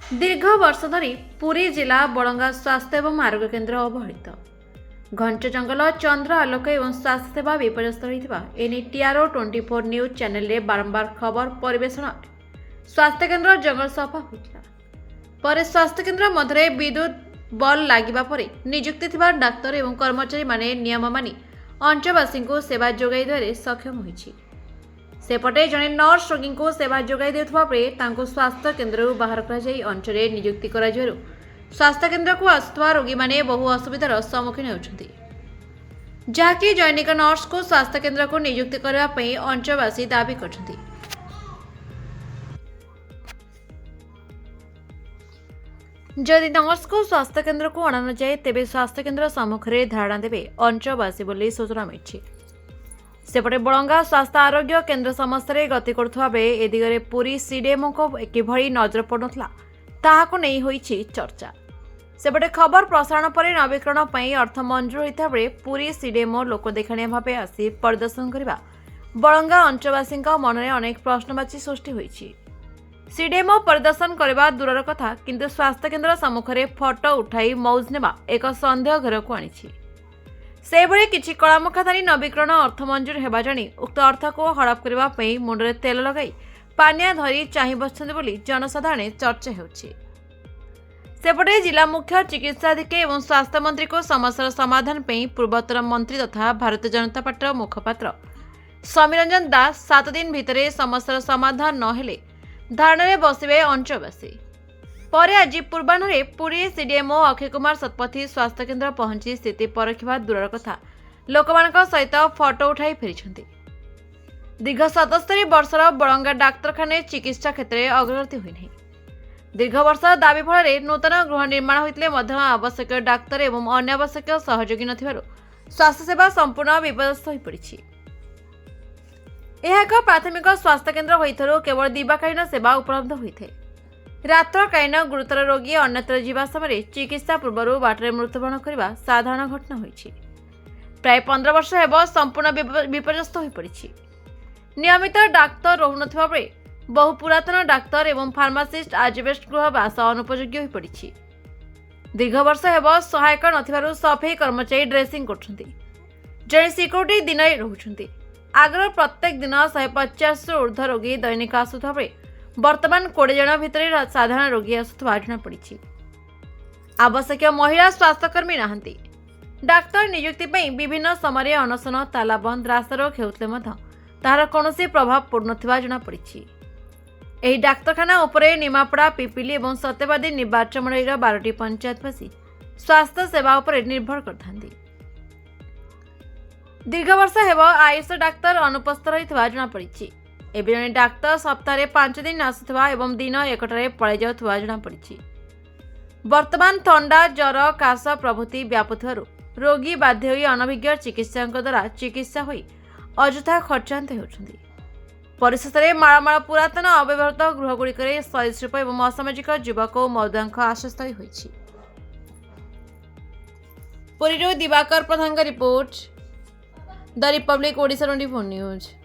दीर्घ वर्ष धरी पुरी जिला बड़ंगा स्वास्थ्य एवं आरोग्य केन्द्र अवहेलित घंच जंगल चंद्र आलोक एवं स्वास्थ्य सेवा विपर्यस्त होता एने टीआरओ 24 न्यूज चैनल रे बारंबार खबर परिवेषण स्वास्थ्य केन्द्र जंगल सफा होता पर स्वास्थ्य केन्द्र मध्य विद्युत बल लगिबा परे नियुक्ति थिबा डाक्तर एवं कर्मचारी माने नियम मानि अंचलवासी को सेवा जोगाई देबारे सक्षम होइछि। सेपटे जड़े नर्स रोगी को सेवा जोगाई देउथबा बेले तांको स्वास्थ्य केन्द्र बाहर करा जाई अंचल नियुक्ति करा जरु स्वास्थ्य केन्द्र को आसुवा रोगी माने बहु असुविधार सम्मुखीन होउछन्ति जाकि जैनिक नर्स को स्वास्थ्य केन्द्र को नियुक्ति करबा पई अंचलवासी दाबी करछन्ति। जदि नर्स को स्वास्थ्य केन्द्र को अणा न जाए तेबे स्वास्थ्य केन्द्र सम्मुखें धारणा देबे अंचलवासी बोली सूचना मिलिछि। सेपटे बड़ंगा स्वास्थ्य आरोग्य केन्द्र समस्या गति करुवा बेले ए दिगरे पुरी सीडीएमओ को किभली नजर पड़ुनथला ताहाको नै होइछि चर्चा। सेपटे खबर प्रसारण पर नवीकरण पर अर्थ मंजूर होता बेले पुरी सीडीएमओ लोक देखाणिया भावे आसी परिदर्शन करबा बड़ंगा अंचलवासी मन में अनेक प्रश्नवाची सृष्टि होइछि। सीडीएमओ परिदर्शन करबा दूरर कथा किंतु स्वास्थ्य केन्द्र सम्मुखें फोटो उठाई मौज नेबा एक सन्देह घर को आनिछि। सेभଳି କିଛି କଳାମୁଖାଧାରୀ ନବୀକରଣ ଅର୍ଥ ମଞ୍ଜୁର ହେବା ଜାଣି ଉକ୍ତ ଅର୍ଥକୁ ହଡପ କରିବା ପାଇଁ ମୁଣ୍ଡରେ ତେଲ ଲଗାଇ ପାନିଆ ଧରି ଚାହିଁ ବସିଛନ୍ତି ବୋଲି ଜନସାଧାରଣ ଚର୍ଚ୍ଚା ହେଉଛି। ସେପଟେ ଜିଲ୍ଲା ମୁଖ୍ୟ ଚିକିତ୍ସାଧିକାରୀ ଏବଂ ସ୍ୱାସ୍ଥ୍ୟ ମନ୍ତ୍ରୀଙ୍କୁ ସମସ୍ୟାର ସମାଧାନ ପାଇଁ ପୂର୍ବତନ ମନ୍ତ୍ରୀ ତଥା ଭାରତୀୟ ଜନତା ପାର୍ଟିର ମୁଖପାତ୍ର ସମୀର ରଞ୍ଜନ ଦାସ 7 ଦିନ ଭିତରେ ସମସ୍ୟାର ସମାଧାନ ନ ହେଲେ ଧାରଣାରେ ବସିବେ ଅଞ୍ଚଳବାସୀ। ପରେ ଆଜି ପୂର୍ବାହ୍ନରେ ପୁରୀ सीडीएमओ अक्षय कुमार शतपथी स्वास्थ्य केन्द्र पहुंची स्थिति परखिबा दूरर कथा लोकमानक सहित फोटो उठाई फेरिछन्ति। दीर्घ 77 वर्षर बड़ंगा डाक्तरखाने चिकित्सा क्षेत्र में अग्रगति हुई नहीं। दीर्घ वर्ष दाबी फल नूतन गृह निर्माण होते आवश्यक डाक्तर एवं अनावश्यक सहयोगी नथिबारु स्वास्थ्य सेवा संपूर्ण विपर्यस्त हो पड़ी। यह एक प्राथमिक स्वास्थ्य केन्द्र होइथारु केवल दिवाकालीन सेवा उपलब्ध होइथे। रात्रकालीन गुरुतर रोगी अन्यत्र जीवा समय चिकित्सा पूर्व बाटर मृत्युवरण करने साधारण घटना होइछि। प्राय 15 वर्ष हेब संपूर्ण विपर्यस्त हो पड़ी। नियमित डाक्तर रहुनथिबा बेले बहु पुरातन डाक्तर एवं फार्मासिस्ट आजबेस्ट गृहवास अनुपयोगी हो पड़ी। दीर्घ वर्ष हेब सहायक नथिबारु सफेई कर्मचारी ड्रेसिंग करछन्ति। जणे सिक्यूरिटी दिन रहुछन्ति। आगर प्रत्येक दिन 150 ऊर्ध्व रोगी दैनिक आसुथबा बेले वर्तमान 20 जन भितर साधारण रोगी आसुवा जनापड़ी। आवश्यक महिला स्वास्थ्यकर्मी नाहंती। डाक्तर नियुक्ति विभिन्न समय अनशन तालाबंद रास्तारोक होते तार कौन प्रभाव पड़ुनथिबा जनापड़ी। एही डाक्तरखाना उपरे निमापड़ा पिपिली और सत्यवादी निर्वाचन मंडल 12टी पंचायतवासी स्वास्थ्य सेवा उपरे निर्भर करथांती। दीर्घ वर्ष हेब आयुष डाक्तर अनुपस्थित रहितबा जनापड़ी। एबे जने डाक्तर सप्ताह 5 दिन आसुवा एवं दिन एकटारे पळाई जाउथबा जनापड़ी। वर्तमान थंडा ज्वर काश प्रभृति व्यापुथिबारु रोगी बाध्य होई अनभिज्ञ चिकित्सक द्वारा चिकित्सा होई अଯଥା खर्चान्त होउछन्ति। परिशेषरे माळमाळ पुरातन अव्यवहृत गृहगुड़िकरे सरीसृप एवं असामाजिक युवक और मौदांक आश्रयस्थली होइछि। पुरीरो दिवाकर प्रधानक report the Republic Odisha 24 news.